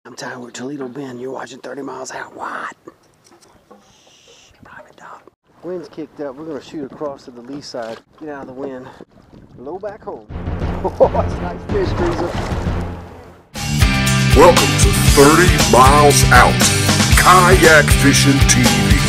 I'm tired with Toledo Bend. You're watching 30 Miles Out. What? Private dog. Wind's kicked up. We're going to shoot across to the lee side. Get out of the wind. Low back home. Oh, that's a nice fish, Theresa. Welcome to 30 Miles Out, Kayak Fishing TV.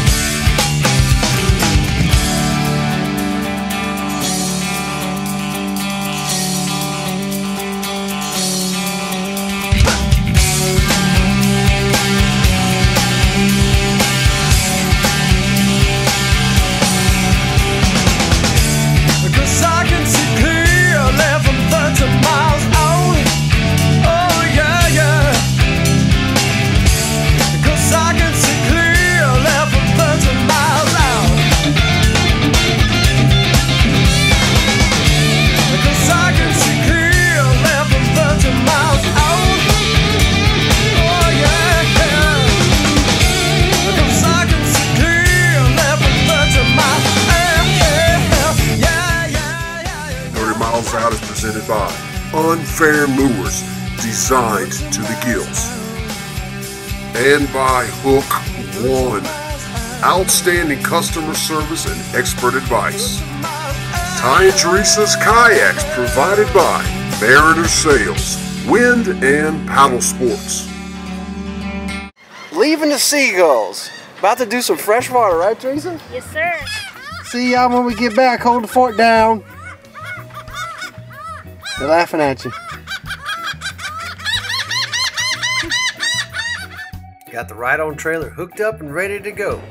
Out is presented by Unfair Lures, designed to the gills, and by Hook One, outstanding customer service and expert advice. Ty and Theresa's Kayaks, provided by Mariner Sales, Wind and Paddle Sports. Leaving the seagulls. About to do some freshwater, right, Theresa? Yes, sir. See y'all when we get back. Hold the fort down. They're laughing at you. Got the ride-on trailer hooked up and ready to go.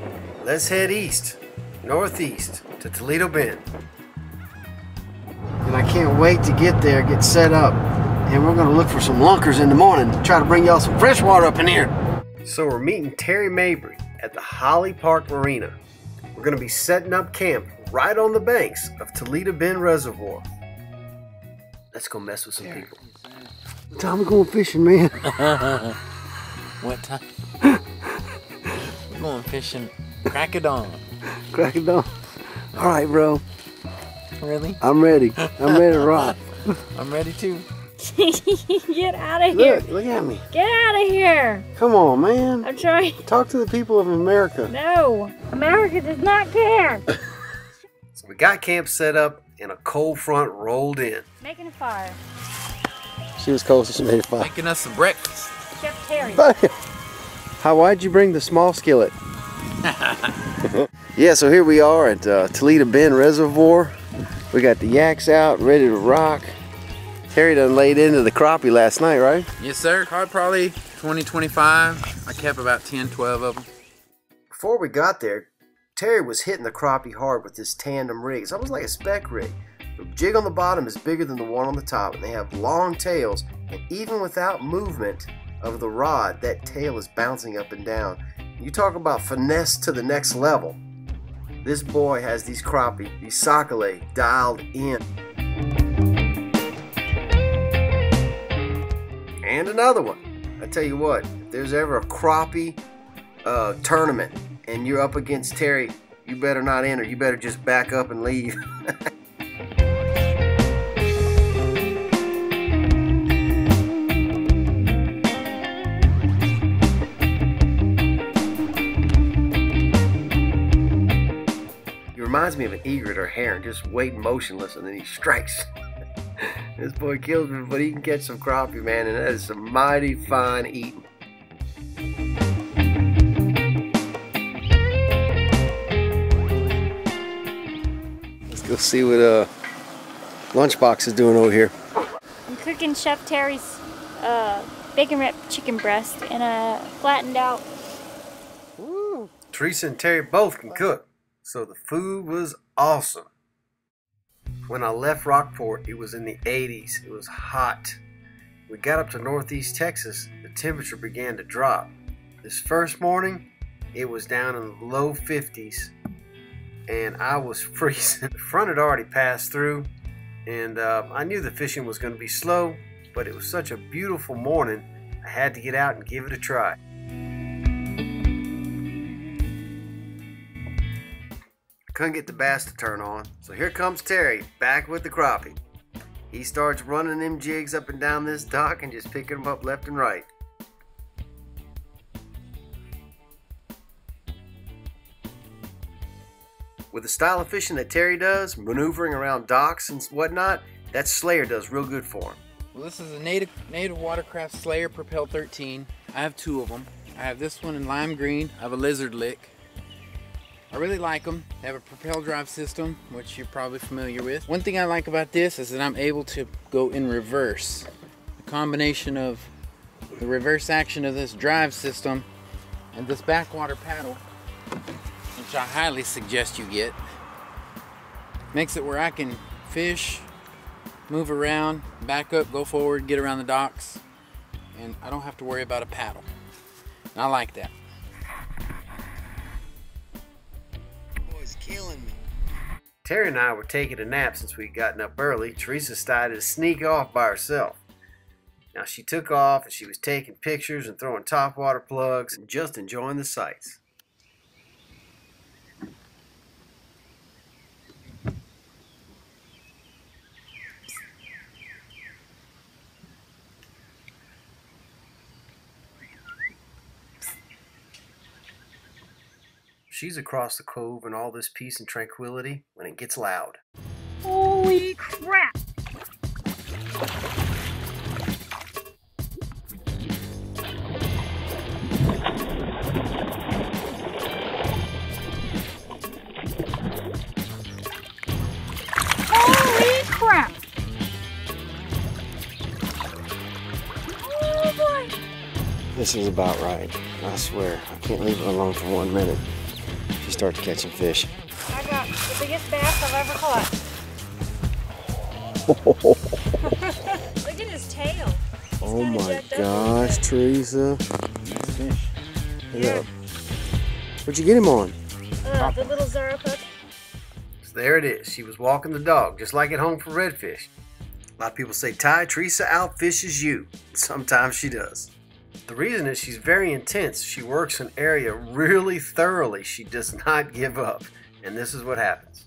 Let's head east, northeast, to Toledo Bend. And I can't wait to get there, get set up. And we're going to look for some lunkers in the morning to try to bring y'all some fresh water up in here. So we're meeting Terry Mabry at the Holly Park Marina. We're going to be setting up camp right on the banks of Toledo Bend Reservoir. Let's go mess with some people. What time we going fishing, man? What time? We're going fishing crack of dawn. Crack of dawn. All right, bro. Really? I'm ready. I'm ready to rock. I'm ready too. Get out of here. Look at me. Get out of here. Come on, man. I'm trying. Talk to the people of America. No. America does not care. So we got camp set up and a cold front rolled in. Making a fire. She was cold, so she made a fire. Making us some breakfast. Chef Terry. Why'd you bring the small skillet? Yeah, so here we are at Toledo Bend Reservoir. We got the yaks out, ready to rock. Terry done laid into the crappie last night, right? Yes, sir. Caught probably 20, 25. I kept about 10, 12 of them. Before we got there, Terry was hitting the crappie hard with this tandem rig. It's almost like a spec rig. The jig on the bottom is bigger than the one on the top, and they have long tails, and even without movement of the rod, that tail is bouncing up and down. You talk about finesse to the next level. This boy has these crappie, these sockeye, dialed in. And another one. I tell you what, if there's ever a crappie tournament and you're up against Terry, you better not enter. You better just back up and leave. He reminds me of an egret or heron, just waiting motionless, and then he strikes. This boy kills me, but he can catch some crappie, man, and that is some mighty fine eating. Let's see what Lunchbox is doing over here. I'm cooking Chef Terry's bacon wrapped chicken breast in a flattened out. Woo. Theresa and Terry both can cook, so the food was awesome. When I left Rockport, it was in the 80s. It was hot. We got up to northeast Texas, the temperature began to drop. This first morning, it was down in the low 50s, and I was freezing. The front had already passed through, and I knew the fishing was going to be slow, but it was such a beautiful morning, I had to get out and give it a try. Couldn't get the bass to turn on, so here comes Terry, back with the crappie. He starts running them jigs up and down this dock and just picking them up left and right. With the style of fishing that Terry does, maneuvering around docks and whatnot, that Slayer does real good for him. Well, this is a native watercraft Slayer Propel 13. I have two of them. I have this one in lime green. I have a lizard lick. I really like them. They have a propel drive system, which you're probably familiar with. One thing I like about this is that I'm able to go in reverse. The combination of the reverse action of this drive system and this backwater paddle, which I highly suggest you get, makes it where I can fish, move around, back up, go forward, get around the docks, and I don't have to worry about a paddle. And I like that. Boy's killing me. Terry and I were taking a nap since we'd gotten up early. Theresa decided to sneak off by herself. Now she took off and she was taking pictures and throwing topwater plugs and just enjoying the sights. She's across the cove in all this peace and tranquility when it gets loud. Holy crap! Holy crap! Oh boy! This is about right. I swear, I can't leave her alone for 1 minute. She starts catching fish. I got the biggest bass I've ever caught. Look at his tail. He's Oh kinda my jacked up gosh, Theresa. Nice fish. Yeah. What'd you get him on? The little Zara pup. So there it is. She was walking the dog, just like at home for redfish. A lot of people say, Ty, Theresa outfishes you. Sometimes she does. The reason is she's very intense. She works an area really thoroughly. She does not give up. And this is what happens.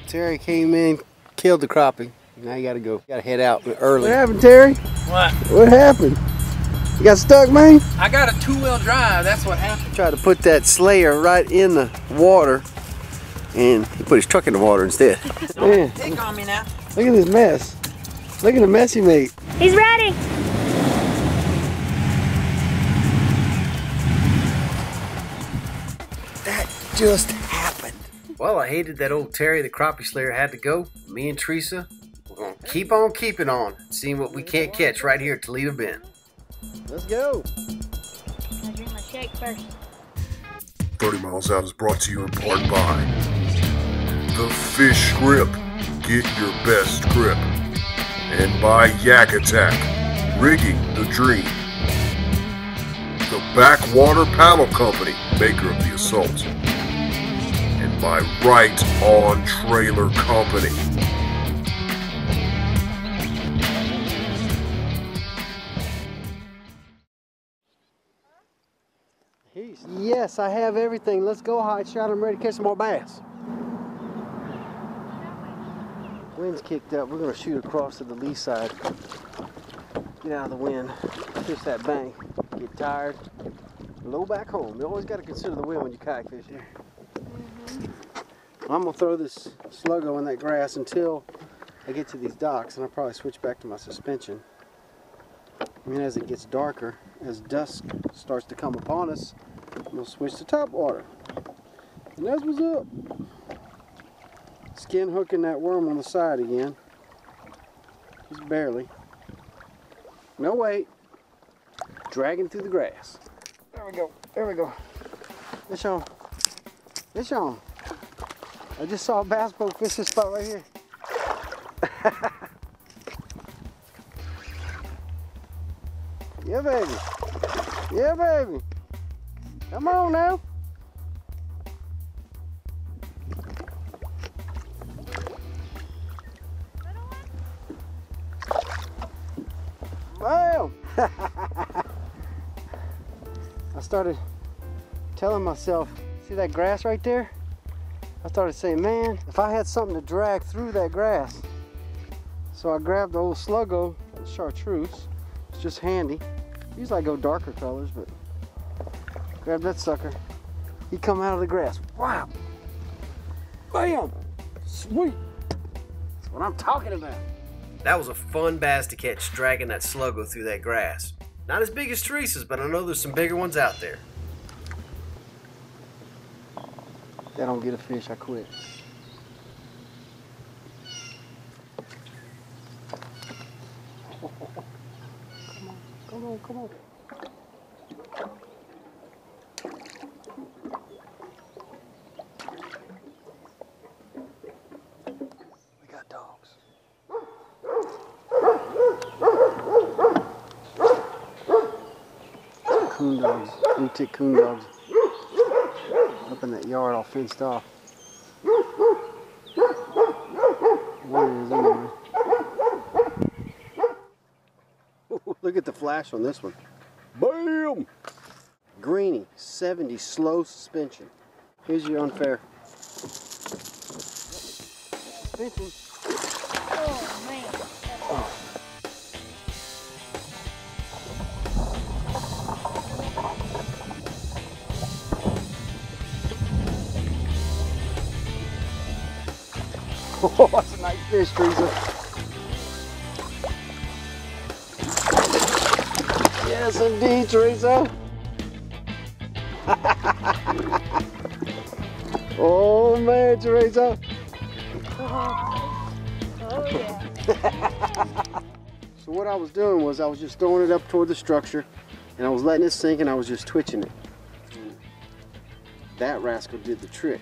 Terry came in, killed the crappie. Now you gotta go. You gotta head out early. What happened, Terry? What? What happened? You got stuck, man? I got a two-wheel drive, that's what happened. Tried to put that Slayer right in the water, and he put his truck in the water instead. Man, Take on me now. look at this mess. Look at the mess he made. He's ready. That just happened. Well, I hated that old Terry the crappie slayer had to go. Me and Theresa, we're going to keep on keeping on, seeing what we can't catch right here at Toledo Bend. Let's go. I'll drink my shake first. 30 Miles Out is brought to you in part by The Fish Grip. Get your best grip. And by Yak Attack, rigging the dream. The Backwater Paddle Company, maker of the Assault. And by Right On Trailer Company. Yes, I have everything. Let's go hot shot. I'm ready to catch some more bass. Wind's kicked up. We're going to shoot across to the lee side. Get out of the wind. Fish that bank. Get tired. Low back home. You always got to consider the wind when you kayak fish here. I'm going to throw this sluggo in that grass until I get to these docks, and I'll probably switch back to my suspension. And then as it gets darker, as dusk starts to come upon us, we'll switch to top water. And that's what's up. Skin hooking that worm on the side again. Just barely. No wait. Dragging through the grass. There we go. There we go. Fish on. Fish on. I just saw a bass boat fish this spot right here. Yeah, baby. Yeah, baby. Come on now. Bam! I started telling myself, see that grass right there? I started saying, man, if I had something to drag through that grass. So I grabbed the old sluggo, the chartreuse. It's just handy. Usually I go darker colors, but grab that sucker. He come out of the grass. Wow! Bam! Sweet. That's what I'm talking about. That was a fun bass to catch, dragging that sluggo through that grass. Not as big as Theresa's, but I know there's some bigger ones out there. If I don't get a fish, I quit. Come on, come on. We got dogs. Coon dogs, blue-tick coon dogs. Up in that yard all fenced off. One is anyway. Look at the flash on this one. Bam! Greenie, 70 slow suspension. Here's your unfair. Suspension. Oh, man. Oh. Oh, that's a nice fish, Theresa. Yes, indeed, Theresa. Oh, man, Theresa. Oh, yeah. So what I was doing was I was just throwing it up toward the structure, and I was letting it sink, and I was just twitching it. That rascal did the trick.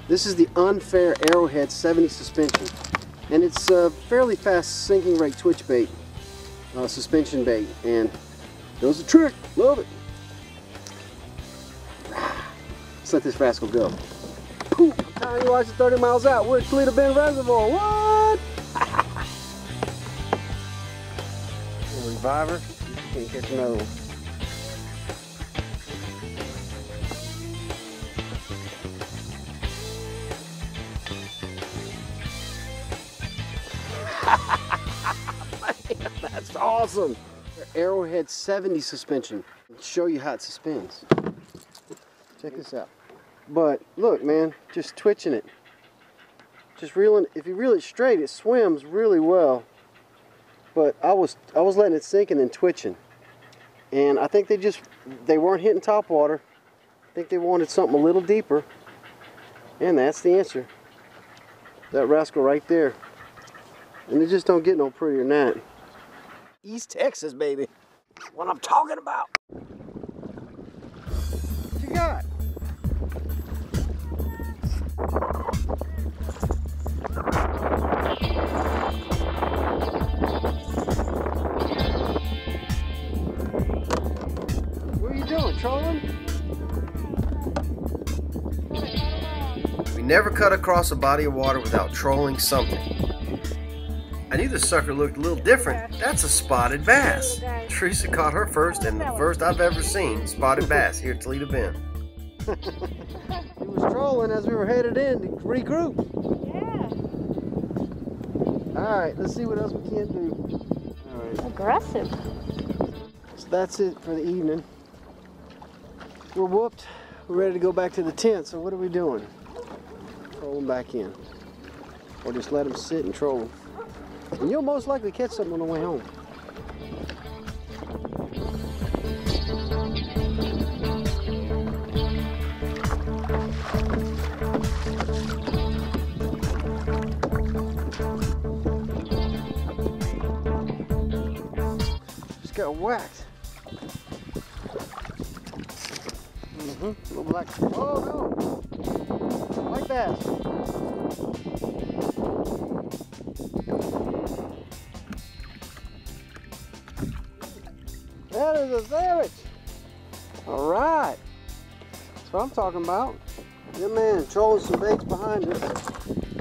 This is the Unfair Arrowhead 70 suspension, and it's a fairly fast sinking rate twitch bait, suspension bait, and does the trick. Love it. Let's let this rascal go. Poof, I'm telling you, watch it 30 miles out. We're at Toledo Bend Reservoir. What? A reviver. You can't catch another one. Man, that's awesome. Arrowhead 70 suspension. I'll show you how it suspends. Check this out. But look, man, just twitching it. Just reeling. If you reel it straight, it swims really well. But I was letting it sink and then twitching. And I think they weren't hitting top water. I think they wanted something a little deeper. And that's the answer. That rascal right there. And it just don't get no prettier than that. East Texas, baby. What I'm talking about. What you got? What are you doing, trolling? We never cut across a body of water without trolling something. I knew the sucker looked a little different. That's a spotted bass. Theresa caught her first, and the first I've ever seen spotted bass here at Toledo Bend. He was trolling as we were headed in to regroup. Yeah. Alright, let's see what else we can do. Alright. Aggressive. So that's it for the evening. We're whooped. We're ready to go back to the tent, so what are we doing? Throw them back in. Or just let them sit and troll. And you'll most likely catch something on the way home. Just got whacked. Little black. Oh no! White bass. That is a savage. All right. That's what I'm talking about. Yeah, man, trolling some baits behind us.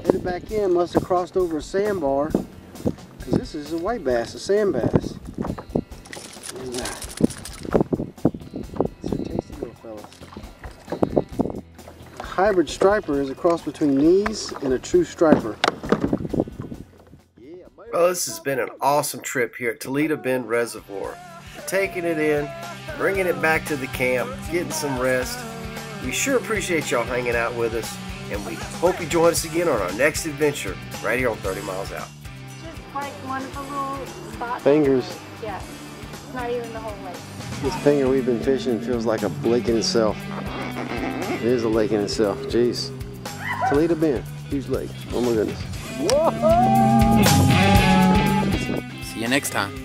Headed back in, must have crossed over a sandbar. Because this is a white bass, a sand bass. And, it's a tasty little fella. A hybrid striper is a cross between these and a true striper. Yeah, Well, this has been an awesome trip here at Toledo Bend Reservoir. Taking it in, bringing it back to the camp, getting some rest. We sure appreciate y'all hanging out with us. And we hope you join us again on our next adventure right here on 30 Miles Out. Just like one of the little spots. Fingers. Yeah. Not even the whole lake. This finger we've been fishing feels like a lake in itself. It is a lake in itself. Jeez. Toledo Bend. Huge lake. Oh my goodness. Whoa! See you next time.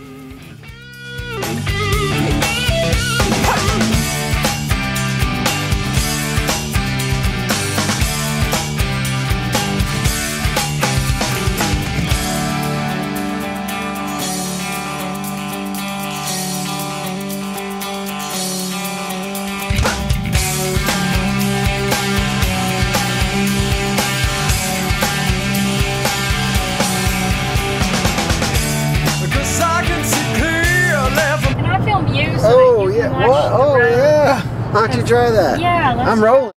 Oh yeah, what? Oh yeah. Why don't you try that? Yeah, let's I'm rolling.